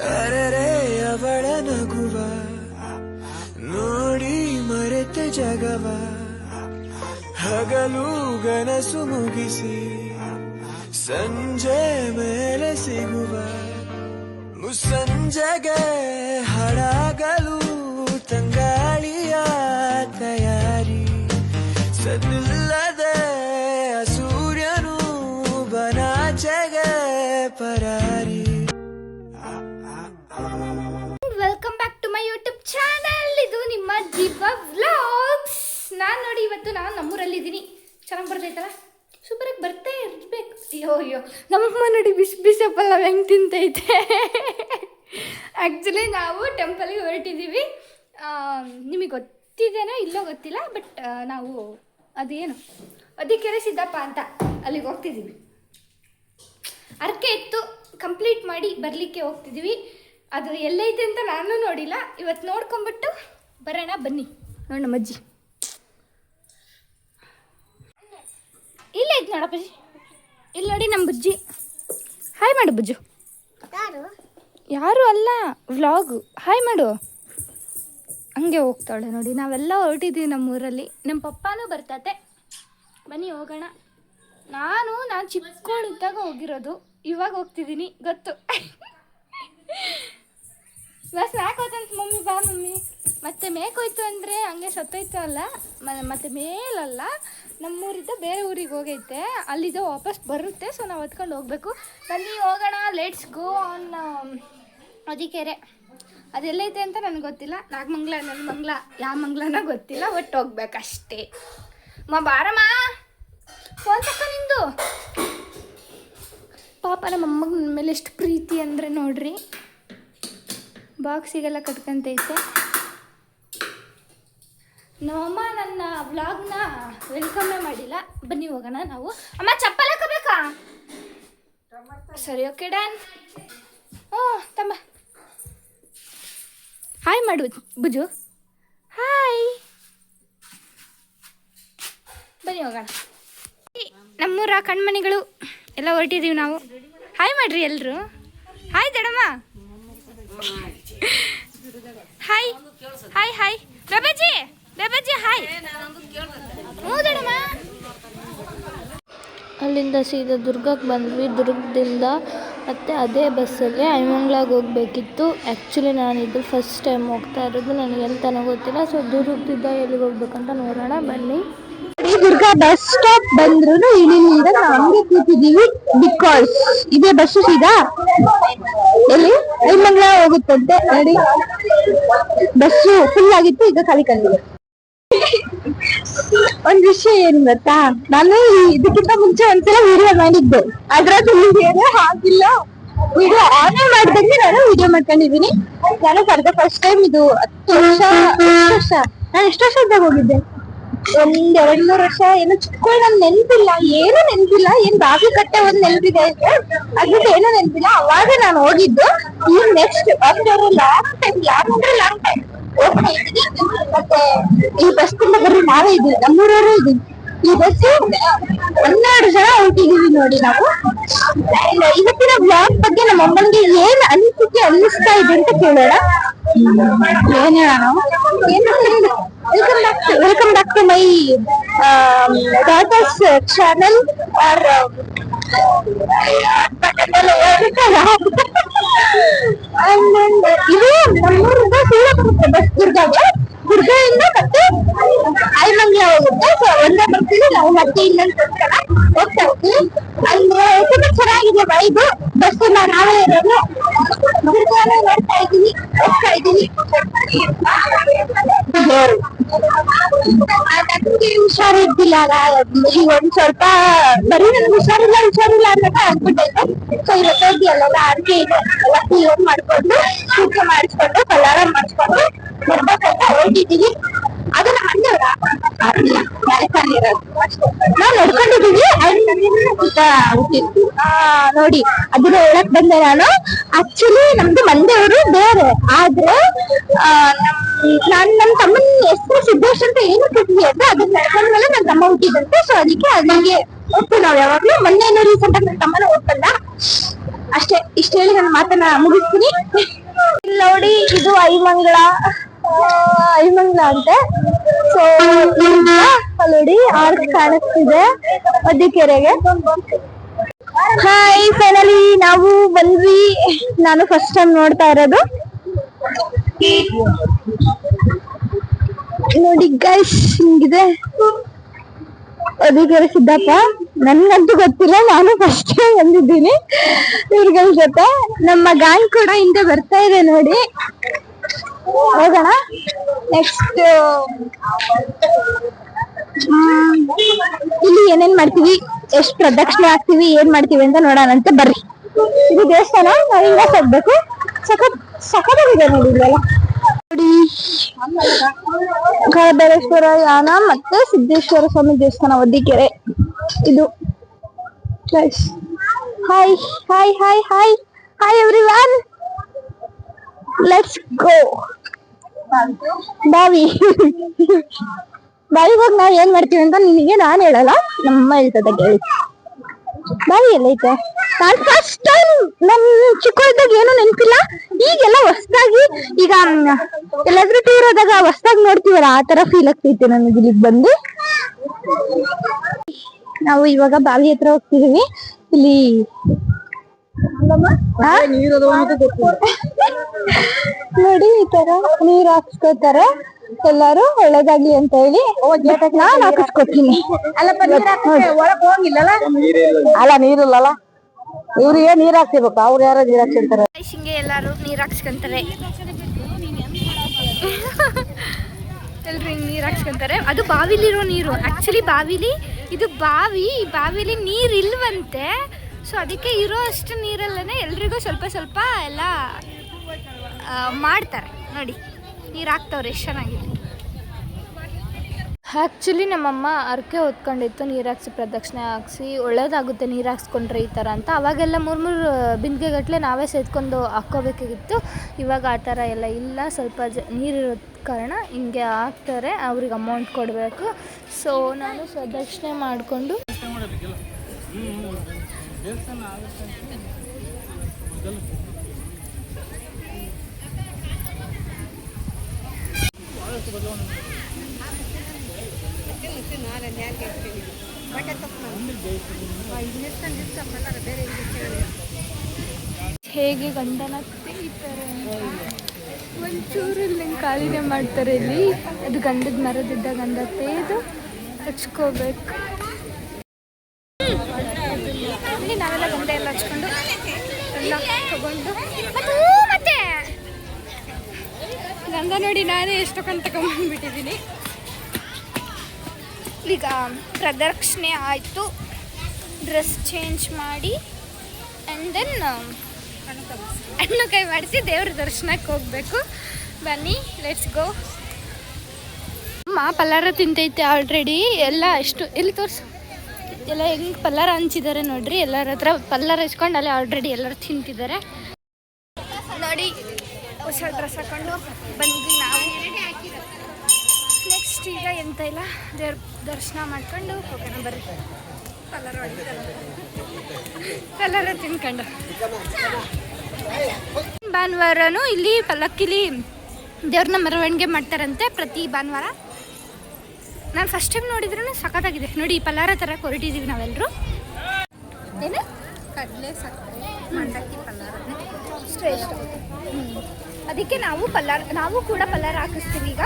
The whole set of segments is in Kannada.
ಅರೆರೆ ಅವಳ ನಗುವ ನೋಡಿ ಮರೆತೆ ಜಗವ ಹಗಲು ಗನಸು ಮುಗಿಸಿ ಸಂಜೆ ಮೇಲೆ ಸಿಗುವ ಮುಸ್ಸಂಜೆಗೆ ಹಡಗಲು ತಂಗಾಳಿಯ ತಯಾರಿ ಸದ್ದಿಲ್ಲದೆ ಸೂರ್ಯನು ಬನಾಚೆಗೆ ಪರಾರಿ. Welcome back to my YouTube channel. ಇದು ನಿಮ್ಮ ದೀಪಾ ವ್ಲಾಗ್ಸ್. ನಾನು ನೋಡಿ ಇವತ್ತು ನಾನು ನಮ್ಮೂರಲ್ಲಿದ್ದೀನಿ. ಚೆನ್ನಾಗಿ ಬರ್ತೈತಲ್ಲ, ಸೂಪರಾಗಿ ಬರ್ತೇ ಇರ್ಬೇಕು. ಅಯ್ಯೋ ನಮ್ಮಮ್ಮ ನೋಡಿ ಬಿಸಿ ಬಿಸಿ ಹಪ್ಪಲ್ಲ ಹೆಂಗೆ ತಿಂತೈತೆ. ಆ್ಯಕ್ಚುಲಿ ನಾವು ಟೆಂಪಲ್ಗೆ ಹೊರಟಿದ್ದೀವಿ. ನಿಮಗೆ ಗೊತ್ತಿದೇನೋ ಇಲ್ಲೋ ಗೊತ್ತಿಲ್ಲ, ಬಟ್ ನಾವು ಅದೇನು ಅದಕ್ಕೆರೆ ಸಿದ್ದಪ್ಪ ಅಂತ ಅಲ್ಲಿಗೆ ಹೋಗ್ತಿದ್ದೀವಿ. ಅರ್ಕೆ ಇತ್ತು, ಕಂಪ್ಲೀಟ್ ಮಾಡಿ ಬರಲಿಕ್ಕೆ ಹೋಗ್ತಿದ್ದೀವಿ. ಅದು ಎಲ್ಲೈತೆ ಅಂತ ನಾನು ನೋಡಿಲ್ಲ. ಇವತ್ತು ನೋಡ್ಕೊಂಬಿಟ್ಟು ಬರೋಣ ಬನ್ನಿ. ನೋಡಿ ನಮ್ಮ ಅಜ್ಜಿ ಇಲ್ಲ ಐತೆ ನೋಡಪ್ಪಾಜಿ, ಇಲ್ಲಿ ನೋಡಿ ನಮ್ಮ ಬುಜ್ಜಿ. ಹಾಯ್ ಮಾಡು ಬುಜ್ಜು. ಯಾರು ಅಲ್ಲ, ವ್ಲಾಗು. ಹಾಯ್ ಮಾಡು. ಹಂಗೆ ಹೋಗ್ತಾಳೆ ನೋಡಿ. ನಾವೆಲ್ಲ ಹೊರಟಿದ್ದೀವಿ ನಮ್ಮೂರಲ್ಲಿ. ನಮ್ಮ ಪಪ್ಪಾನೂ ಬರ್ತತೆ. ಬನ್ನಿ ಹೋಗೋಣ. ನಾನು ಚಿಕ್ಕವಳಿದ್ದಾಗ ಹೋಗಿರೋದು, ಇವಾಗ ಹೋಗ್ತಿದ್ದೀನಿ ಗೊತ್ತು. ಬಸ್ ಹೋಯ್ತಂತ ಮಮ್ಮಿ, ಬಾ ಮಮ್ಮಿ. ಮತ್ತೆ ಮೇಕೋಯ್ತು ಅಂದರೆ ಹಂಗೆ ಸತ್ತೋಯ್ತು ಅಲ್ಲ, ಮತ್ತೆ ಮೇಲಲ್ಲ, ನಮ್ಮೂರಿಂದ ಬೇರೆ ಊರಿಗೆ ಹೋಗೈತೆ, ಅಲ್ಲಿದ್ದು ವಾಪಸ್ ಬರುತ್ತೆ. ಸೊ ನಾವು ಹೊತ್ಕೊಂಡು ಹೋಗ್ಬೇಕು. ಬನ್ನಿ ಹೋಗೋಣ, ಲೆಟ್ಸ್ ಗೋ ಆನ್ ಹೊದಿಕೆರೆ. ಅದೆಲ್ಲೈತೆ ಅಂತ ನನಗೆ ಗೊತ್ತಿಲ್ಲ. ನಾಗಮಂಗ್ಲ, ನೆಲಮಂಗ್ಲ, ಯಾವ ಮಂಗ್ಲನೋ ಗೊತ್ತಿಲ್ಲ, ಒಟ್ಟು ಹೋಗ್ಬೇಕಷ್ಟೇ. ಬಾರಮ್ಮ, ಫೋನ್ ತಕ್ಕ ನಿಂದು. ಪಾಪ ನಮ್ಮ ಅಮ್ಮಗ ನನ್ನ ಮೇಲೆ ಎಷ್ಟು ಪ್ರೀತಿ ಅಂದರೆ ನೋಡ್ರಿ. ಬಾಕ್ಸಿಗೆಲ್ಲ ಕಟ್ಕೊಂತೈತೆ. ನಮ್ಮಮ್ಮ ನನ್ನ ವ್ಲಾಗ್ನ ವೆಲ್ಕಮ್ಮೇ ಮಾಡಿಲ್ಲ. ಬನ್ನಿ ಹೋಗೋಣ ನಾವು. ಅಮ್ಮ ಚಪ್ಪಲ್ ಹಾಕಬೇಕಾ? ಸರಿ, ಓಕೆ ಡನ್. ತಮ್ಮ ಹಾಯ್ ಮಾಡು ಬುಜು. ಹಾಯ್. ಬನ್ನಿ ಹೋಗೋಣ. ನಮ್ಮೂರ ಕಣ್ಮಣಿಗಳು ಎಲ್ಲ ಹೊರಟಿದ್ದೀವಿ ನಾವು. ಹಾಯ್ ಮಾಡ್ರಿ ಎಲ್ಲರೂ. ಹಾಯ್ ದಡಮ್ಮ. Hi hi hi. ಬೇಬಾಜಿ ಬೇಬಾಜಿ ಹಾಯ್. ಹ್ಞೂ ದಡಮ್ಮ. ಅಲ್ಲಿಂದ ಸೀದಾ ದುರ್ಗಕ್ಕೆ ಬಂದ್ವಿ. ದುರ್ಗದಿಂದ ಮತ್ತು ಅದೇ ಬಸ್ಸಲ್ಲಿ ಐಮಂಗ್ಲಾಗೆ ಹೋಗಬೇಕಿತ್ತು. ಆ್ಯಕ್ಚುಲಿ ನಾನಿದ್ದು ಫಸ್ಟ್ ಟೈಮ್ ಹೋಗ್ತಾ ಇರೋದು, ನನಗೆ ಎಂತನೂ ಗೊತ್ತಿಲ್ಲ. ಸೊ ದುರ್ಗದಿಂದ ಎಲ್ಲಿಗೆ ಹೋಗ್ಬೇಕಂತ ನೋಡೋಣ ಬನ್ನಿ. ದುರ್ಗ ಬಸ್ ಸ್ಟಾಪ್ ಬಂದ್ರು ಇಲ್ಲಿಂದ ನಾವು ಹಂಗೆ ಕೂತಿದ್ದೀವಿ. ಬಿಕಾಸ್ ಇದೇ ಬಸ್ಸು ಸೀದಾ ಎಲ್ಲಿ ಐಮಂಗ್ಲ ಹೋಗುತ್ತಂತೆ. ನೋಡಿ, ಬಸ್ಸು ಫುಲ್ ಆಗಿತ್ತು, ಈಗ ಖಾಲಿ ಖಾಲಿ. ಒಂದ್ ವಿಷಯ ಏನ್ ಗೊತ್ತಾ, ನಾನು ಇದಕ್ಕಿಂತ ಮುಂಚೆ ಒಂದ್ಸಲ ವಿಡಿಯೋ ಮಾಡಿದ್ದೆ, ಅದ್ರಲ್ಲಿ ಹಾಗಿಲ್ಲ. ವಿಡಿಯೋ ಆನ್ ಮಾಡ್ದಂಗೆ ನಾನು ವಿಡಿಯೋ ಮಾಡ್ಕೊಂಡಿದೀನಿ. ನಾನು ಫಾರ್ ಫಸ್ಟ್ ಟೈಮ್ ಇದು 10 ವರ್ಷ ನಾನು ಎಷ್ಟು ವರ್ಷ ಇದ್ದಾಗ ಹೋಗಿದ್ದೆ, 1-2-3 ವರ್ಷ ಏನೋ ಚಿಕ್ಕಗಳು. ನನ್ ನೆನಪಿಲ್ಲ, ಏನು ನೆನಪಿಲ್ಲ. ಏನ್ ಬಾವಿ ಕಟ್ಟೆ ಒಂದ್ ನೆನಪಿದೆ ಅಷ್ಟೇ, ಅದ್ಬಿಟ್ಟು ಏನೋ ನೆನಪಿಲ್ಲ. ಅವಾಗ ನಾನು ಹೋಗಿದ್ದು. ಈ ನೆಕ್ಸ್ಟ್ ಆಫ್ಟರ್ ಲಾಂಗ್ ಟೈಮ್ ಹೋಗ್ತಾ ಇದ್ದೀನಿ. ಮತ್ತೆ ಈ ಬಸ್ ತುಂಬ ಬರೀ ನಾವೇ ಇದ್ದೀವಿ, ನಮ್ಮೂರವರೇ ಇದ್ದೀವಿ. ಈ ಬಸ್ 12 ಜನ ಹೊರಟಿದೀವಿ ನೋಡಿ ನಾವು. ಇವತ್ತಿನ ಬ್ಲಾಗ್ ಬಗ್ಗೆ ನಮ್ಮ ಅಮ್ಮನಿಗೆ ಏನ್ ಅನಿಸಿಕೆ ಅನ್ನಿಸ್ತಾ ಇದೆ ಅಂತ ಕೇಳೋಣ. ಏನ್ ಹೇಳೋಣ? Welcome back to my daughter's channel. ಇದು ನಮ್ಮೂರಿಂದ ಸೀದಾ ಬರುತ್ತೆ ಬಸ್ ದುರ್ಗಗೆ. ದುರ್ಗದಿಂದ ಮತ್ತೆ ಐಮಂಗ್ಲ ಹೋಗುತ್ತೆ. ಸೊ ಒಂದೇ ಬರ್ತೀವಿ ನಾವು. ಮತ್ತೆ ಇನ್ನೊಂದು ಹೋಗ್ತಾ ಹೋಗ್ತೀವಿ. ಅಂದ್ರೆ ತುಂಬಾ ಚೆನ್ನಾಗಿದೆ ವೈಬ್. ಬಸ್ ನಾವೇ ಇರೋದು. ದುರ್ಗನ ನೋಡ್ತಾ ಇದ್ದೀನಿ, ಹೋಗ್ತಾ ಇದ್ದೀನಿ. ನನಗೆ ಹುಷಾರಿದ್ದಿಲ್ಲ ಅಲ್ಲ, ಈಗ ಒಂದ್ ಸ್ವಲ್ಪ ಬರೀ ನನ್ಗೆ ಹುಷಾರಿಲ್ಲ ಅನ್ನೋಕೆ ಆಗ್ಬಿಟ್ಟೈತೆ. ಸೊ ಇವತ್ತು ಹೋಗಿ ಅಲ್ಲೆಲ್ಲ ಅರ್ಕೆ ಇದೆ, ಎಲ್ಲ ಕ್ಲೀನ್ ಮಾಡ್ಕೊಂಡು, ಪೂಜೆ ಮಾಡಿಸ್ಕೊಂಡು, ಕಲ್ಯಾಣ ಮಾಡಿಸ್ಕೊಂಡು ಬರ್ಬೇಕಂತ ಹೊರಟಿದ್ದೀವಿ. ಅದು ನಮ್ಮ ಮನೆಯವರ ನಾವ್ ನಡ್ಕೊಂಡಿದೀವಿ. ನೋಡಿ, ಅದನ್ನ ಹೇಳಕ್ ಬಂದೆ ನಾನು. ಆಕ್ಚುಲಿ ನಮ್ದು ಮಂದೆಯವರು ಬೇರೆ, ಆದ್ರೆ ನಾನ್ ನಮ್ ತಮ್ಮನ ಹೆಸರು ಸಿದ್ದೇಶ್ ಅಂತ ಏನು ಕೊಟ್ಟಿದ್ವಿ ಅಂದ್ರೆ ಅದನ್ನ ನಡ್ಕೊಂಡ್ಮೇಲೆ ನನ್ ತಮ್ಮ ಹುಟ್ಟಿದಂತೆ. ಸೊ ಅದಕ್ಕೆ ಅಲ್ಲಿಗೆ ಹೋಗ್ತೀವಿ ನಾವ್ ಯಾವಾಗ್ಲೂ. ಮೊನ್ನೆ ರೀಸೆಂಟ್ ಆಗಿ ನನ್ ತಮ್ಮನ ಹೋಗ್ತಲ್ಲ. ಅಷ್ಟೇ. ಇಷ್ಟ ಹೇಳಿ ನನ್ನ ಮಾತನ್ನ ಮುಗಿಸ್ತೀನಿ. ಇಲ್ಲಿ ನೋಡಿ, ಇದು ಐಮಂಗಳ ಅಂತೆ. ಸೊ ನೋಡಿ ಆರ್ಕ್ ಕಾಣಿಸ್ತಿದೆ ಹೊದಿಕೆರೆಗೆ. ಹಾಯ್, ಫೈನಲಿ ನಾವು ಬಂದ್ವಿ. ನಾನು ಫಸ್ಟ್ ಟೈಮ್ ನೋಡ್ತಾ ಇರೋದು. ನೋಡಿ ಗೈಸ್, ಹಿಂಗಿದೆ ಹೊದಿಕೆರೆ ಸಿದ್ದಪ್ಪ. ನನ್ಗಂತೂ ಗೊತ್ತಿಲ್ಲ, ನಾನು ಫಸ್ಟ್ ಟೈಮ್ ಬಂದಿದ್ದೀನಿ ಇವ್ರಗಳ ಜೊತೆ. ನಮ್ಮ ಗ್ಯಾಂಗ್ ಕೂಡ ಹಿಂದೆ ಬರ್ತಾ ಇದೆ ನೋಡಿ. ಹೋಗೋಣ ನೆಕ್ಸ್ಟ್. ಇಲ್ಲಿ ಏನೇನ್ ಮಾಡ್ತೀವಿ, ಎಷ್ಟ್ ಪ್ರದಕ್ಷಿಣೆ ಹಾಕ್ತಿವಿ, ಏನ್ ಮಾಡ್ತೀವಿ ಅಂತ ನೋಡೋಣಂತೆ ಬರ್ರಿ. ಇದು ದೇವಸ್ಥಾನ, ನಾವಿಂದ ಹೋಗ್ಬೇಕು. ಸಖತ್ತಾಗಿದೆ ನೋಡಿ ಇಲ್ಲೆಲ್ಲ. ನೋಡಿ, ಕಾಳಭೈರೇಶ್ವರ ಯಾನ ಮತ್ತೆ ಸಿದ್ದೇಶ್ವರ ಸ್ವಾಮಿ ದೇವಸ್ಥಾನ ಹೊದಿಕೆರೆ ಇದು. Hi hi hi hi hi everyone, let's go. ಬಾವಿಗೆ ಹೋಗಿ ನಾವ್ ಏನ್ ಮಾಡ್ತೀವಿ ಅಂತ ನಿನಗೆ ನಾನ್ ಹೇಳಲ್ಲ, ನಮ್ಮ ಹೇಳ್ತದೆ ಕೇಳಿ. ಬಾವಿ ಎಲ್ಲೈತೆ? ನಾನ್ ಫಸ್ಟ್ ಟೈಮ್, ನನ್ ಚಿಕ್ಕ ಇದ್ದಾಗ ಏನು ನೆನಪಿಲ್ಲ. ಈಗೆಲ್ಲ ಹೊಸ್ದಾಗಿ, ಈಗ ಎಲ್ಲಾದ್ರೂ ಟೂರ್ ಹೋದಾಗ ಹೊಸ್ದಾಗಿ ನೋಡ್ತೀವಲ್ಲ, ಆ ತರ ಫೀಲ್ ಆಗ್ತೈತೆ ನನಗೆ ಇಲ್ಲಿಗೆ ಬಂದು. ನಾವು ಇವಾಗ ಬಾವಿ ಹತ್ರ ಹೋಗ್ತಿದೀವಿ. ಇಲ್ಲಿ ನೋಡಿ ಈ ತರ ನೀರ್ ಹಾಕ್ಸ್ಕೊತಾರೆ ಎಲ್ಲಾರು, ಒಳ್ಳೇದಾಗ್ಲಿ ಅಂತ ಹೇಳಿ ನಾನ್ ಹಾಕಿಸ್ಕೊತೀನಿ. ಅಲ್ಲ, ನೀರಿಲ್ಲಲ್ಲ, ಇವ್ರಿಗೆ ನೀರ್ ಹಾಕ್ತಿರ್ಬೇಕು, ಅವ್ರು ಯಾರೋ ನೀರ್ ಹಾಕ್ಸಿರ್ತಾರೆ. ಹಿಂಗೆ ಎಲ್ಲಾರು ನೀರ್ ಹಾಕ್ಸ್ಕೊಂತಾರೆ, ಎಲ್ರು ಹಿಂಗ್ ನೀರ್ ಹಾಕ್ಸ್ಕೊಂತಾರೆ. ಅದು ಬಾವಿಲಿರೋ ನೀರು. ಆಕ್ಚುಲಿ ಬಾವಿಲಿ ಇದು ಬಾವಿಲಿ ನೀರ್ ಇಲ್ವಂತೆ. ಸೊ ಅದಕ್ಕೆ ಇರೋ ಅಷ್ಟು ನೀರಲ್ಲೇ ಎಲ್ರಿಗೂ ಸ್ವಲ್ಪ ಸ್ವಲ್ಪ ಎಲ್ಲ ಮಾಡ್ತಾರೆ. ನೋಡಿ ನೀರು ಹಾಕ್ತವ್ರೆ, ಎಷ್ಟು ಚೆನ್ನಾಗಿದೆ. ಆ್ಯಕ್ಚುಲಿ ನಮ್ಮಮ್ಮ ಅರ್ಕೆ ಹೊತ್ಕೊಂಡಿತ್ತು, ನೀರು ಹಾಕ್ಸಿ ಪ್ರದಕ್ಷಿಣೆ ಹಾಕ್ಸಿ ಒಳ್ಳೇದಾಗುತ್ತೆ ನೀರು ಹಾಕ್ಸ್ಕೊಂಡ್ರೆ ಈ ಥರ ಅಂತ. ಅವಾಗೆಲ್ಲ 3 ಬಿಂದಿಗೆಗಟ್ಟಲೆ ನಾವೇ ಸೇದ್ಕೊಂಡು ಹಾಕ್ಕೋಬೇಕಾಗಿತ್ತು. ಇವಾಗ ಆ ಥರ ಎಲ್ಲ ಇಲ್ಲ, ಸ್ವಲ್ಪ ನೀರಿರೋ ಕಾರಣ ಹಿಂಗೆ ಹಾಕ್ತಾರೆ, ಅವ್ರಿಗೆ ಅಮೌಂಟ್ ಕೊಡಬೇಕು. ಸೊ ನಾನು ಪ್ರದಕ್ಷಿಣೆ ಮಾಡಿಕೊಂಡು ಹೇಗೆ ಗಂಡನ ತೆಗಿತಾರೆ ಒಂಚೂರಲ್ಲಿ ಕಾಲಿಗೆ ಮಾಡ್ತಾರೆ ಇಲ್ಲಿ. ಅದು ಗಂಧದ ಮರದಿದ್ದ ಗಂಧ ತೆಗೆದು ಹಚ್ಕೋಬೇಕು. ಇಲ್ಲಿ ನಾವೆಲ್ಲ ಗಂಧ ಎಲ್ಲ ಹಚ್ಕೊಂಡು ಎಲ್ಲ ತಗೊಂಡು ಮತ್ತೆ ಗಂಧ ನೋಡಿ ನಾನೇ ಎಷ್ಟೊಂದು ತಗೊಂಡ್ಬಿಟ್ಟಿದ್ದೀನಿ. ಈಗ ಪ್ರದಕ್ಷಿಣೆ ಆಯಿತು, ಡ್ರೆಸ್ ಚೇಂಜ್ ಮಾಡಿ ಆ್ಯಂಡ್ ದೆನ್ ಹಣ್ಣು ಕೈ ಮಾಡಿಸಿ ದೇವ್ರ ದರ್ಶನಕ್ಕೆ ಹೋಗಬೇಕು. ಬನ್ನಿ, ಲೆಟ್ಸ್ ಗೋ. ಅಮ್ಮ ಪಲ್ಲಾರ ತಿಂತೈತೆ ಆಲ್ರೆಡಿ. ಎಲ್ಲ ಎಷ್ಟು ಎಲ್ಲಿ ತೋರಿಸು, ಎಲ್ಲ ಹೆಂಗೆ ಪಲ್ಲಾರ ಹಂಚಿದ್ದಾರೆ ನೋಡ್ರಿ. ಎಲ್ಲರ ಹತ್ರ ಪಲ್ಲಾರ ಹಚ್ಕೊಂಡು ಅಲ್ಲೇ ಆಲ್ರೆಡಿ ಎಲ್ಲರೂ ತಿಂತಿದ್ದಾರೆ ನೋಡಿ. ಹೊಸ ಡ್ರೆಸ್ ಹಾಕೊಂಡು ಬಂದ್ವಿ ನಾವು. ನೆಕ್ಸ್ಟ್ ಈಗ ಎಂತ ಇಲ್ಲ, ದೇವ್ರ ದರ್ಶನ ಮಾಡ್ಕೊಂಡು ಹೋಗೋಣ ಬರ್ರಿ. ಪಲ್ಲಾರ ತಿನ್ಕೊಂಡು ಭಾನುವಾರನೂ ಇಲ್ಲಿ ಪಲ್ಲಕ್ಕಿಲಿ ದೇವ್ರನ್ನ ಮೆರವಣಿಗೆ ಮಾಡ್ತಾರಂತೆ ಪ್ರತಿ ಭಾನುವಾರ. ನಾನು ಫಸ್ಟ್ ಟೈಮ್ ನೋಡಿದ್ರೂ ಸಖತ್ತಾಗಿದೆ ನೋಡಿ. ಈ ಪಲ್ಲಾರ ಥರ ಹೊರಟಿದ್ದೀವಿ ನಾವೆಲ್ಲರೂ. ಏನು ಕಡಲೆ ಸಕ್ಕರೆ ಮಂಡಕ್ಕಿ ಪಲ್ಲಾರ ಶ್ರೇಷ್ಠ. ಅದಕ್ಕೆ ನಾವು ಕೂಡ ಪಲ್ಲಾರ ಹಾಕಿಸ್ತೀವಿ. ಈಗ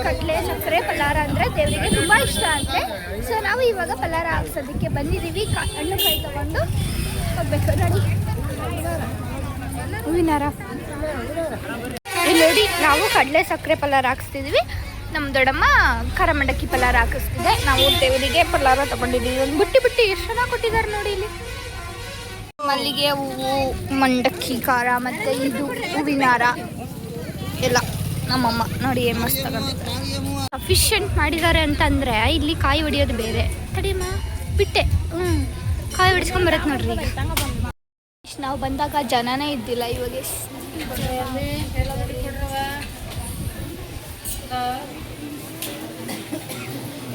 ಕಡಲೆ ಸಕ್ಕರೆ ಪಲ್ಲಾರ ಅಂದರೆ ದೇವರಿಗೆ ತುಂಬ ಇಷ್ಟ ಅಂತೆ. ಸೊ ನಾವು ಇವಾಗ ಪಲ್ಲಾರ ಹಾಕ್ಸೋದಕ್ಕೆ ಬಂದಿದ್ದೀವಿ. ಹಣ್ಣು ಕೈ ತಗೊಂಡು ಹೋಗ್ಬೇಕು ನೋಡಿ. ಹೂವಿನಾರ ಇಲ್ಲಿ ನೋಡಿ, ನಾವು ಕಡಲೆ ಸಕ್ಕರೆ ಪಲ್ಲಾರ ಹಾಕಿಸ್ತಿದ್ವಿ. ನಮ್ಮ ದೊಡ್ಡಮ್ಮ ಖಾರ ಮಂಡಕ್ಕಿ ಪಲ್ಲಾರ ಹಾಕಿಸ್ತಿದೆ. ನಾವು ದೇವರಿಗೆ ಪಲ್ಲಾರ ತಗೊಂಡಿದ್ದೀವಿ. ಒಂದು ಬುಟ್ಟಿ ಎಷ್ಟು ಚೆನ್ನಾಗಿ ಕೊಟ್ಟಿದ್ದಾರೆ ನೋಡಿ. ಇಲ್ಲಿ ಮಲ್ಲಿಗೆ ಹೂವು, ಮಂಡಕ್ಕಿ ಖಾರ ಮತ್ತು ಇದು ಹೂವಿನಾರ ಎಲ್ಲ ನಮ್ಮಮ್ಮ ನೋಡಿ ಏನು ಮಸ್ತ್ ತಗೊಂಡಿದ್ದಾರೆ. ಸಫಿಷಿಯೆಂಟ್ ಮಾಡಿದ್ದಾರೆ ಅಂತಂದರೆ ಇಲ್ಲಿ ಕಾಯಿ ಹೊಡಿಯೋದು ಬೇರೆ. ತಡಿಯಮ್ಮ ಬಿಟ್ಟೆ, ಕಾಯಿ ಹೊಡಿಸ್ಕೊಂಬರತ್ತೆ ನೋಡ್ರಿ. ನಾವು ಬಂದಾಗ ಜನನೇ ಇದ್ದಿಲ್ಲ. ಇವಾಗ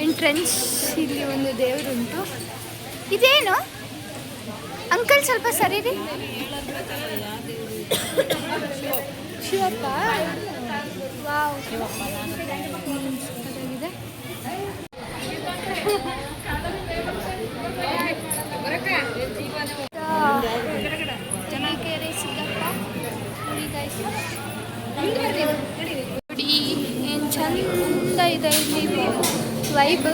ಎಂಟ್ರೆನ್ಸ್ ಇಲ್ಲಿ ಒಂದು ದೇವರುಂಟು. ಇದೇನು ಅಂಕಲ್ ಸ್ವಲ್ಪ ಸರಿರಿ. ಶಿವಪ್ಪ ವಾವ್ ಸಖತ್ತಾಗಿದೆ. ಜನಕೆರೆ ಸಿದ್ದಪ್ಪ ನೋಡಿ ಏನು ಚಂದ ಇದೆ ಇಲ್ಲಿ ವೈಬ್.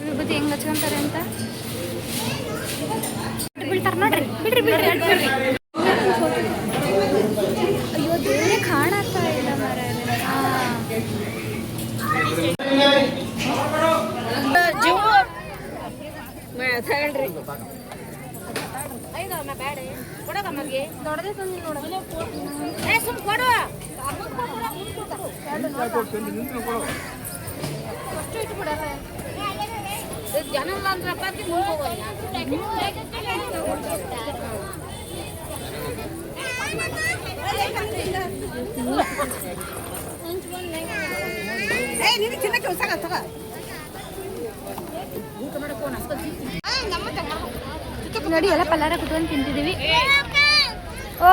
ವಿಭೂತಿ ಹೆಂಗ್ ಹಚ್ಕೊಂತಾರೆ ಅಂತ ಬಿಡ್ತಾರೆ ನೋಡ್ರಿ. ಬಿಡ್ರಿ. ಅಯ್ಯೋ ದೇವ್ರೆ ಕಾಣತ್ತಾ ಇಲ್ಲ ಮರ. ದೊಡ್ಡದೇ ತಂದು ನೋಡೋದು ಅಷ್ಟು ಇಟ್ಬಿಡಲ್ಲ ಜನ ಇಲ್ಲ ಅಂದ್ರಪ್ಪ. ನೋಡಿ ಎಲ್ಲ ಪಲ್ಲಾರ ಕುತ್ಕೊಂಡು ತಿಂತಿದ್ದೀವಿ. ಓ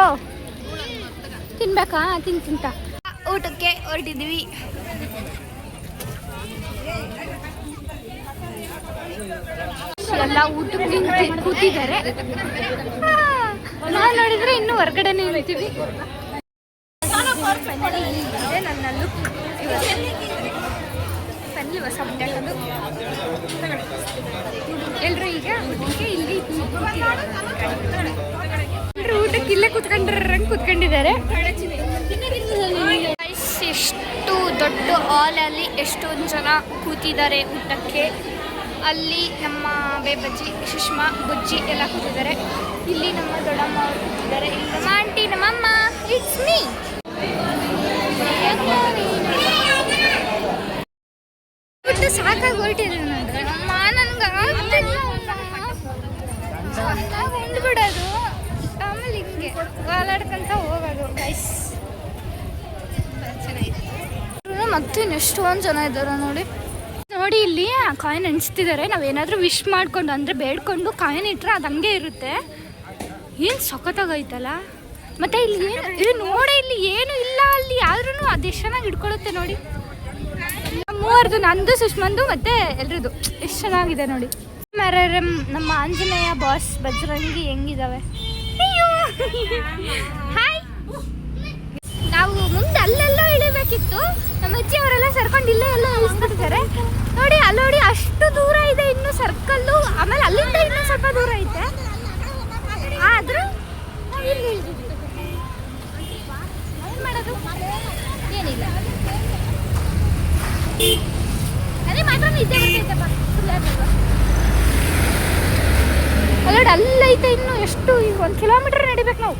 ತಿನ್ಬೇಕಾ? ತಿಂತ ಊಟಕ್ಕೆ ಹೊರಟಿದ್ದೀವಿ. ಎಲ್ಲ ಊಟಕ್ಕೆ ಕೂತಿದ್ದಾರೆ. ನಾವು ನೋಡಿದ್ರೆ ಇನ್ನು ಹೊರಗಡೆನೇ ಇರ್ತೀವಿ. ನನ್ನ ಲುಕ್ ಫನ್ನಿ ಹೊಸ ಬಟ್ಟೆಗಳು. ಎಲ್ಲರೂ ಈಗ ಊಟಕ್ಕೆ ಇಲ್ಲಿ ಊಟಕ್ಕೆ ಇಲ್ಲೇ ಕೂತ್ಕೊಂಡ್ರಂಗೆ ಕೂತ್ಕೊಂಡಿದ್ದಾರೆ. ಎಷ್ಟು ದೊಡ್ಡ ಹಾಲಲ್ಲಿ ಎಷ್ಟೊಂದು ಜನ ಕೂತಿದ್ದಾರೆ ಊಟಕ್ಕೆ. ಅಲ್ಲಿ ನಮ್ಮ ಬೇಬಜ್ಜಿ, ಸುಷ್ಮಾ, ಬುಜ್ಜಿ ಎಲ್ಲ ಕೂತಿದ್ದಾರೆ. ಇಲ್ಲಿ ನಮ್ಮ ದೊಡ್ಡಮ್ಮ ಅವರು ಕೂತಿದ್ದಾರೆ. ಇಲ್ಲಿ ನಮ್ಮ ಆಂಟಿ, ನಮ್ಮಮ್ಮ, ಇಟ್ಸ್ ಮೀ. ಊಟ ಸಾಕಾಗಿ ಹೊರಟಿದ್ರು ನೋಡ್ರಿ ಅಮ್ಮ. ನನ್ಗೆ ಉಂಡ್ಬಿಡೋದು, ಆಮೇಲೆ ಹಿಂಗೆ ವಾಲಾಡ್ಕೊಂತ ಹೋಗೋದು. ಗೈಸ್ ಮತ್ತೆ ಎಷ್ಟೊಂದು ಜನ ಇದ್ದಾರೆ ನೋಡಿ. ನೋಡಿ ಇಲ್ಲಿ ಕಾಯಿನ್ ಎಣಿಸ್ತಿದ್ದಾರೆ. ನಾವೇನಾದರೂ ವಿಶ್ ಮಾಡ್ಕೊಂಡು ಅಂದರೆ ಬೇಡ್ಕೊಂಡು ಕಾಯಿನ್ ಇಟ್ಟರೆ ಅದು ಹಂಗೆ ಇರುತ್ತೆ. ಏನು ಸಖತ್ತಾಗೈತಲ್ಲ. ಮತ್ತು ಇಲ್ಲಿ ಇದು ನೋಡಿ, ಇಲ್ಲಿ ಏನು ಇಲ್ಲ ಅಲ್ಲಿ ಆದ್ರೂ ಅದೆಷ್ಟು ಚೆನ್ನಾಗಿ ಇಟ್ಕೊಳ್ಳುತ್ತೆ ನೋಡಿ. ಮೂವರದು, ನಂದು, ಸುಷ್ಮಂದು ಮತ್ತು ಎಲ್ರದ್ದು ಎಷ್ಟು ಚೆನ್ನಾಗಿದೆ ನೋಡಿ. ನಮ್ಮ ಆಂಜನೇಯ ಬಾಸ್ ಬಜರಂಗಿ ಹೆಂಗಿದ್ದಾವೆ. ಹಾಯ್. ನಾವು ಮುಂದೆ ಅಲ್ಲೆಲ್ಲೋ ಇಳಿಬೇಕಿತ್ತು. ನಮ್ಮ ಅಜ್ಜಿ ಅವರೆಲ್ಲ ಸರ್ಕೊಂಡು ಇಲ್ಲೇ ಎಲ್ಲ ಇಳಿಸ್ಬಿಡ್ತಾರೆ ನೋಡಿ. ಅಲ್ಲಿ ನೋಡಿ ಅಷ್ಟು ದೂರ ಇದೆ ಇನ್ನು ಸರ್ಕಲ್ಲು. ಆಮೇಲೆ ಅಲ್ಲಿಂದ ಇನ್ನೂ ಸ್ವಲ್ಪ ದೂರ ಐತೆ. ಆದರೂ ನಾವು ಇಲ್ಲಿ ಏನು ಮಾಡೋದು, ಏನಿಲ್ಲ. ಅದೇ ಮಾತ್ರ ನಿದ್ದೆ ಬರ್ತೈತಪ್ಪ. ಅಲ್ಲೋಡಿ ಅಲ್ಲೈತೆ ಇನ್ನು ಎಷ್ಟು. ಈಗ 1 ಕಿಲೋಮೀಟ್ರ್ ನಡಿಬೇಕು ನಾವು.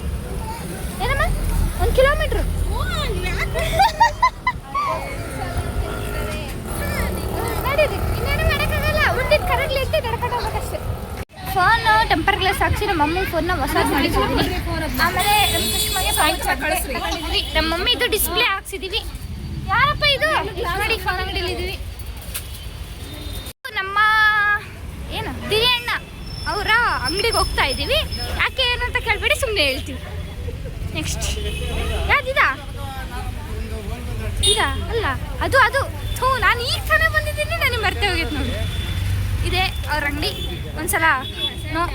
ಏನಮ್ಮ 1 ಕಿಲೋಮೀಟ್ರ್? ನಡೀರಿ, ಇನ್ನೇನು ಮಾಡೋಕ್ಕಾಗಲ್ಲ. ಉಂಡಿದ್ದು ಕರಗ್ಲಿ ಇಟ್ಟು ನಡ್ಕೊಂಡು ಹೋಗ್ಬೇಕಷ್ಟೇ. ಫೋನು ಟೆಂಪರ್ ಗ್ಲಾಸ್ ಹಾಕ್ಸಿ ನಮ್ಮ ಮಮ್ಮಿ ಫೋನ್ನ ಹೊಸದು ಮಾಡಿಸಿದ್ವಿ. ಆಮೇಲೆ ನಮ್ಮ ಸುಷ್ಮಾಗೆ ತಗೊಂಡಿದ್ವಿ. ನಮ್ಮ ಮಮ್ಮಿ ಇದು ಡಿಸ್ಪ್ಲೇ ಹಾಕ್ಸಿದ್ದೀವಿ. ಯಾರಪ್ಪ ಇದು ನೋಡಿ, ಫೋನ್ ಅಂಗಡಿಲಿದ್ದೀವಿ. ನಮ್ಮ ಏನು ದಿರಿಯಣ್ಣ ಅವರ ಅಂಗಡಿಗೆ ಹೋಗ್ತಾ ಇದ್ದೀವಿ. ಯಾಕೆ ಏನಂತ ಕೇಳ್ಬೇಡಿ, ಸುಮ್ಮನೆ ಹೇಳ್ತೀವಿ. ನೆಕ್ಸ್ಟ್ ಯಾವ್ದಿದಾ ಇದಾ? ಅಲ್ಲ, ಅದು ಥೂ, ನಾನು ಈಗ ತಾನೇ ಬಂದಿದ್ದೀನಿ, ನನಗೆ ಮರ್ತೆ ಹೋಗಿತ್ತು ನೋಡಿ. ಇದೆ ಅವ್ರ ಅಂಗಡಿ. ಒಂದ್ಸಲ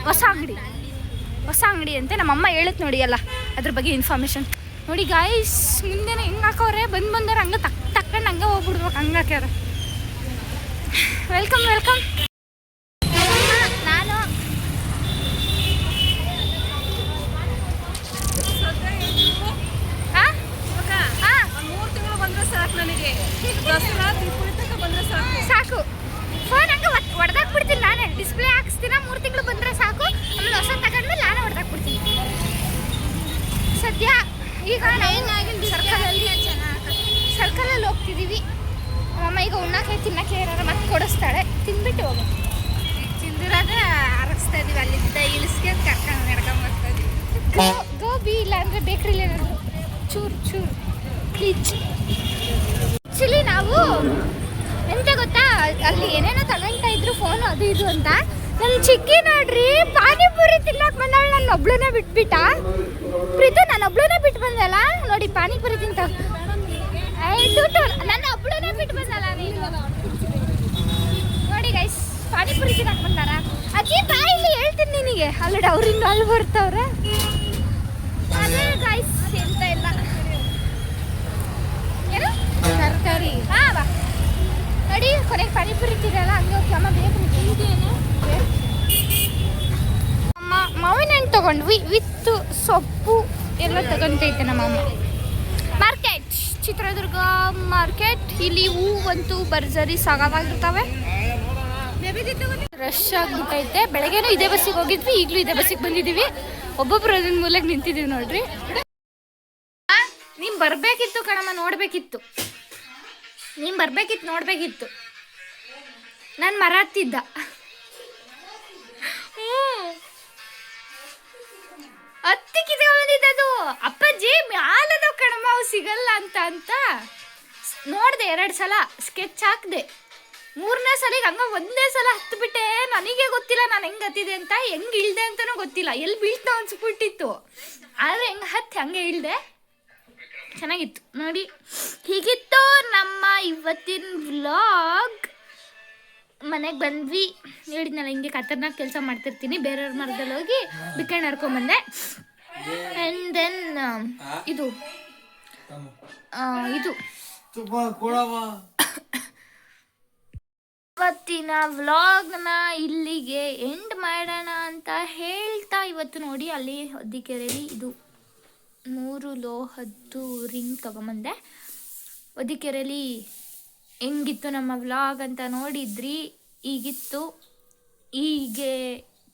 ಹೊಸ ಅಂಗಡಿ ಅಂತೆ ನಮ್ಮಮ್ಮ ಹೇಳುತ್ತೆ ನೋಡಿ ಎಲ್ಲ ಅದ್ರ ಬಗ್ಗೆ ಇನ್ಫಾರ್ಮೇಷನ್. ನೋಡಿ ಗಾಯ್ಸ್, ಮುಂದೆನೇ ಹೆಂಗೆ ಹಾಕೋರೆ, ಬಂದವ್ರು ಹಂಗೆ ತಕ್ಕಂಡು ಹಂಗೆ ಹೋಗ್ಬಿಡ್ಬೇಕು, ಹಂಗೆ ಹಾಕ್ಯಾರ. ವೆಲ್ಕಮ್. ನಾನು ಸಾಕು. ಫೋನ್ ಹಂಗೆ ಹೊಡೆದಾಕ್ಬಿಡ್ತೀನಿ ನಾನೇ. ಡಿಸ್ಪ್ಲೇ ಹಾಕ್ಸ್ತೀನ, 3 ತಿಂಗಳು ಬಂದರೆ ಸಾಕು. ಆಮೇಲೆ ಹೊಸ ತಗೊಂಡ್ಮೇಲೆ ನಾನೇ ಹೊಡೆದಾಕ್ಬಿಡ್ತೀನಿ. ಸದ್ಯ ಈಗ ನಾವು ಸರ್ಕಲಲ್ಲಿ ಹೋಗ್ತಿದ್ದೀವಿ. ಅಮ್ಮ ಈಗ ಉಣ್ಣಕ್ಕೆ ತಿನ್ನಕ್ಕೆ ಏನಾರು ಮತ್ತೆ ಕೊಡಿಸ್ತಾಳೆ, ತಿಂದ್ಬಿಟ್ಟು ಹೋಗೋದು. ತಿಂದಿರೋದೇ ಅರಗಿಸ್ತಾ ಇದೀವಿ. ಅಲ್ಲಿದ್ದ ಇಳಿಸ್ಕೊಂಡು ಕರ್ಕೊಂಡು ನಡ್ಕೊಂಬರ್ತಾ ಇದೀವಿ. ಗೋಬಿ ಇಲ್ಲ ಅಂದರೆ ಬೇಕ್ರಿಲಿ ಏನಾದ್ರು ಚೂರು ಕ್ಲೀಚ್. ಆ್ಯಕ್ಚುಲಿ ನಾವು ಎಂತ ಗೊತ್ತಾ, ಅಲ್ಲಿ ಏನೇನೋ ತಗೊಳ್ತಾ ಇದ್ರು ಫೋನು, ಅದು ಇಲ್ಲಿ ಚಿಕ್ಕಿ ನೋಡ್ರಿ ಪಾನಿಪುರಿ ತಿನ್ನಕ್ ಬಂದಾಳ, ನನ್ನ ಒಬ್ಳನ್ನ ಬಿಟ್ಬಿಟ್ಟ. ಪ್ರೀತು ನಾನು ಒಬ್ಳನ್ನ ಬಿಟ್ಟು ಬಂದಲ್ಲ ನೋಡಿ, ಪಾನಿಪುರಿ ತಿಂತ ನನ್ನ ಒಬ್ಳನ್ನ ಬಿಟ್ಟು ಬಂದಲ್ಲ ನೀನು ನೋಡಿ ಗೈಸ್. ಪಾನಿಪುರಿ ತಿನ್ನಕ್ ಬಂದಾರ. ಅಜ್ಜಿ ಬಾ ಇಲ್ಲಿ ಹೇಳ್ತೀನಿ ನಿನಗೆ. ಅಲ್ಲಡ ಅವ್ರಿಂದ ಅಲ್ಲಿ ಬರ್ತಾವ್ರೆ. ಅದೇ ಗೈಸ್ ಎಂತ ಇಲ್ಲ ಏನು ತರಕಾರಿ. ಹಾ ಬಾ ನೋಡಿ, ಕೊನೆಗೆ ಪಾನಿಪುರಿ ತಿನ್ನಲ್ಲ ಹಂಗೆ ಹೋಗಿ ಅಮ್ಮ ಬೇಕು ಅಮ್ಮ. ಮಾವಿನ ಹಣ್ಣು ತಗೊಂಡ್ವಿ ವಿತ್ ಸೊಪ್ಪು ಎಲ್ಲ ತಗೊಂತೈತೆ ನಮ್ಮಮ್ಮ. Market, Chitradurga market. ಇಲ್ಲಿ ಹೂವಂತೂ ಭರ್ಜರಿ ಸಾಗವಾಗಿರ್ತವೆ. ರಶ್ ಆಗ್ಬಿಟ್ಟೈತೆ. ಬೆಳಗ್ಗೆನೂ ಇದೇ ಬಸ್ಸಿಗೆ ಹೋಗಿದ್ವಿ, ಈಗಲೂ ಇದೇ ಬಸ್ಸಿಗೆ ಬಂದಿದ್ದೀವಿ. ಒಬ್ಬೊಬ್ರು ಅದನ್ನ ಮೂಲೆಗೆ ನಿಂತಿದ್ದೀವಿ ನೋಡ್ರಿ. ನೀನು ಬರಬೇಕಿತ್ತು ಕಣಮ್ಮ, ನೋಡಬೇಕಿತ್ತು. ನೀನು ಬರಬೇಕಿತ್ತು, ನೋಡಬೇಕಿತ್ತು. ನಾನು ಮರ ಹತ್ತಿದ್ದ. ಹತ್ತಿ ಕಿತ್ಕೊಂಡಿದ್ದದು. ಅಪ್ಪಾಜಿ ಮ್ಯಾಲದ ಕಣಮ್ಮ, ಅವು ಸಿಗಲ್ಲ ಅಂತ ನೋಡಿದೆ. 2 ಸಲ ಸ್ಕೆಚ್ ಹಾಕಿದೆ. 3ನೇ ಸಲಿಗೆ ಹಂಗ ಒಂದೇ ಸಲ ಹತ್ಬಿಟ್ಟೆ. ನನಗೆ ಗೊತ್ತಿಲ್ಲ ನಾನು ಹೆಂಗೆ ಹತ್ತಿದೆ ಅಂತ, ಹೆಂಗೆ ಇಳ್ದೆ ಅಂತನೂ ಗೊತ್ತಿಲ್ಲ. ಎಲ್ಲಿ ಬೀಳ್ತಾ ಅನ್ಸ್ಬಿಟ್ಟಿತ್ತು. ಆದರೆ ಹೆಂಗೆ ಹತ್ತಿ ಹಂಗೆ ಇಳ್ದೆ. ಚೆನ್ನಾಗಿತ್ತು ನೋಡಿ. ಹೀಗಿತ್ತು ನಮ್ಮ ಇವತ್ತಿನ ವ್ಲಾಗ್. ಮನೆಗೆ ಬಂದ್ವಿ, ಹೇಳಿದ್ನಲ್ಲ ಹಿಂಗೆ ಖತರ್ನಾಕ್ ಕೆಲಸ ಮಾಡ್ತಿರ್ತೀನಿ. ಬೇರೆಯವ್ರ ಮರದಲ್ಲಿ ಹೋಗಿ ಬಿಕ್ಕಣ್ಣು ಹರ್ಕೊಂಬಂದೆ. ಆ್ಯಂಡ್ ದೆನ್ ಇದು ಇವತ್ತಿನ ವ್ಲಾಗ್ನ ಇಲ್ಲಿಗೆ ಎಂಡ್ ಮಾಡೋಣ ಅಂತ ಹೇಳ್ತಾ, ಇವತ್ತು ನೋಡಿ ಅಲ್ಲಿ ಹೊದಿಕೆರೆಯಲ್ಲಿ ಇದು 3 ಲೋಹದ್ದು ರಿಂಗ್ ತೊಗೊಂಬಂದೆ. ಹೊದಿಕೆರೆಯಲ್ಲಿ ಹೆಂಗಿತ್ತು ನಮ್ಮ ವ್ಲಾಗ್ ಅಂತ ನೋಡಿದ್ರಿ. ಈಗಿತ್ತು. ಹೀಗೆ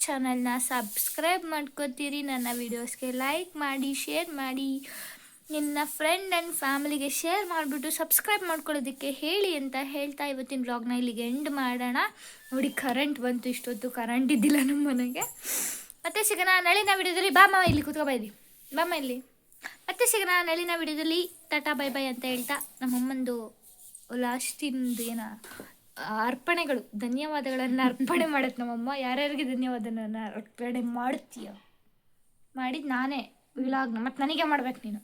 ಚಾನಲ್ನ ಸಬ್ಸ್ಕ್ರೈಬ್ ಮಾಡ್ಕೋತೀರಿ, ನನ್ನ ವೀಡಿಯೋಸ್ಗೆ ಲೈಕ್ ಮಾಡಿ, ಶೇರ್ ಮಾಡಿ, ನಿನ್ನ ಫ್ರೆಂಡ್ ಆ್ಯಂಡ್ ಫ್ಯಾಮಿಲಿಗೆ ಶೇರ್ ಮಾಡಿಬಿಟ್ಟು ಸಬ್ಸ್ಕ್ರೈಬ್ ಮಾಡ್ಕೊಳ್ಳೋದಕ್ಕೆ ಹೇಳಿ ಅಂತ ಹೇಳ್ತಾ ಇವತ್ತಿನ ವ್ಲಾಗ್ನ ಇಲ್ಲಿಗೆ ಎಂಡ್ ಮಾಡೋಣ. ನೋಡಿ ಕರೆಂಟ್ ಬಂತು, ಇಷ್ಟೊತ್ತು ಕರೆಂಟ್ ಇದ್ದಿಲ್ಲ ನಮ್ಮ ಮನೆಗೆ. ಮತ್ತೆ ಸಿಗೋಣ ನಾಳಿನ ವಿಡಿಯೋದಲ್ಲಿ. ಬಾಮ್ಮ ಇಲ್ಲಿ ಕೂತ್ಕೊಬೈರಿ, ಬಾಮ್ಮ ಇಲ್ಲಿ. ಮತ್ತೆ ಸಿಗೋಣ ನಾಳಿನ ವಿಡಿಯೋದಲ್ಲಿ. ಟಾಟಾ ಬೈ ಬೈ ಅಂತ ಹೇಳ್ತಾ ನಮ್ಮಮ್ಮಂದು ಲಾಸ್ಟಿಂದು ಅರ್ಪಣೆಗಳು, ಧನ್ಯವಾದಗಳನ್ನು ಅರ್ಪಣೆ ಮಾಡತ್ತೆ ನಮ್ಮಮ್ಮ. ಯಾರ್ಯಾರಿಗೆ ಧನ್ಯವಾದನ ಅರ್ಪಣೆ ಮಾಡ್ತೀಯ? ಮಾಡಿದ್ದು ನಾನೇ ವ್ಲಾಗ್ನ, ಮತ್ತು ನನಗೆ ಮಾಡ್ಬೇಕು ನೀನು.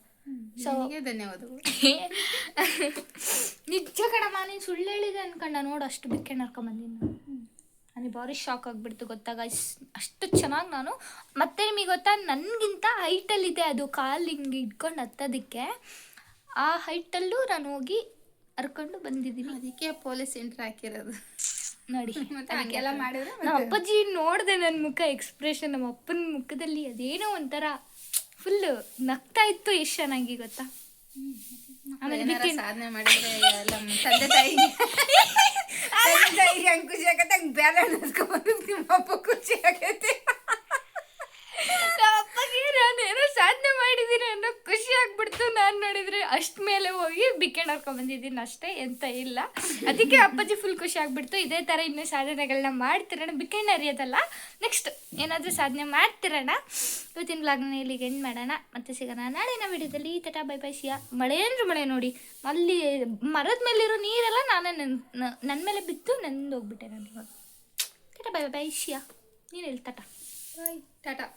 ಸೊ ಧನ್ಯವಾದಗಳು. ನಿಜ ಕಣಮ್ಮ, ನೀನು ಸುಳ್ಳು ಹೇಳಿದೆ ಅನ್ಕೊಂಡ. ನೋಡು ಅಷ್ಟು ಬಿಕ್ಕೆ ನರ್ಕೊಂಬಂದಿನಿ. ನನಗೆ ಭಾರಿ ಶಾಕ್ ಆಗಿಬಿಡ್ತು ಗೊತ್ತಾಗ. ಅಷ್ಟು ಚೆನ್ನಾಗಿ ನಾನು. ಮತ್ತೆ ನಿಮಗೆ ಗೊತ್ತಾ, ನನಗಿಂತ ಹೈಟಲ್ಲಿದೆ ಅದು. ಕಾಲು ಹಿಂಗೆ ಇಟ್ಕೊಂಡು ಹತ್ತೋದಕ್ಕೆ. ಆ ಹೈಟಲ್ಲೂ ನಾನು ಹೋಗಿ ಹರ್ಕೊಂಡು ಬಂದಿದ್ದೀನಿ. ಅದಕ್ಕೆ ಪೊಲೀಸ್ ಎಂಟ್ರ್ ಹಾಕಿರೋದು ನೋಡಿ. ಹಾಗೆಲ್ಲ ಮಾಡಿದ್ರೆ ನಮ್ಮ ಅಪ್ಪಾಜಿ ನೋಡಿದೆ ನನ್ನ ಮುಖ ಎಕ್ಸ್ಪ್ರೆಷನ್. ನಮ್ಮ ಅಪ್ಪನ ಮುಖದಲ್ಲಿ ಅದೇನೋ ಒಂಥರ ಫುಲ್ ನಗ್ತಾ ಇತ್ತು. ಎಷ್ಟು ಚೆನ್ನಾಗಿ ಗೊತ್ತಾ. ಆಮೇಲೆ ಸಾಧನೆ ಮಾಡಿದ್ರೆ ಎಲ್ಲ ತಂದೆ ತಾಯಿಗೆ ಹಂಗೆ ಖುಷಿ ಆಗತ್ತೆ. ಹಂಗೆ ಬೇರೆ ಅನ್ನಿಸ್ಕೊಂಡು ನಿಮ್ಮ ಅಪ್ಪ ಖುಷಿ ಆಗೈತೆ. ನಮ್ಮ ಅಪ್ಪಗೆ ನಾನೇನೋ ಸಾಧನೆ ಮಾಡಿದ್ದೀನಿ ಅನ್ನೋ ಖುಷಿ ಆಗ್ಬಿಡ್ತು. ನಾನು ನೋಡಿದ್ರೆ ಅಷ್ಟ ಮೇಲೆ ಹೋಗಿ ಬಿಕ್ಕಣ್ ಹರ್ಕೊಂಡ್ಬಂದಿದ್ದೀನಿ ಅಷ್ಟೇ, ಎಂತ ಇಲ್ಲ. ಅದಕ್ಕೆ ಅಪ್ಪಾಜಿ ಫುಲ್ ಖುಷಿ ಆಗ್ಬಿಡ್ತು. ಇದೇ ಥರ ಇನ್ನೂ ಸಾಧನೆಗಳನ್ನ ಮಾಡ್ತಿರೋಣ. ಬಿಕ್ಕಣ್ಣ ಅರಿಯೋದಲ್ಲ, ನೆಕ್ಸ್ಟ್ ಏನಾದರೂ ಸಾಧನೆ ಮಾಡ್ತಿರೋಣ. ಇವತ್ತಿನ ವ್ಲಾಗ್ನ ಇಲ್ಲಿಗೆ ಎಂಡ್ ಮಾಡೋಣ. ಮತ್ತೆ ಸಿಗೋಣ ನಾಳಿನ ವಿಡಿಯೋದಲ್ಲಿ. Tata bye bye. ಶಿಯಾ. ಮಳೆ ಅಂದ್ರೆ ಮಳೆ ನೋಡಿ, ಅಲ್ಲಿ ಮರದ ಮೇಲಿರೋ ನೀರೆಲ್ಲ ನಾನೇ ನನ್ನ ಮೇಲೆ ಬಿದ್ದು ನೆಂದು ಹೋಗ್ಬಿಟ್ಟೆ ನಾನು ಇವಾಗ. Tata bye bye. ಶಿಯಾ. ನೀನು ಹೇಳಿ ಟಾಟಾ. ಟಾಟಾ.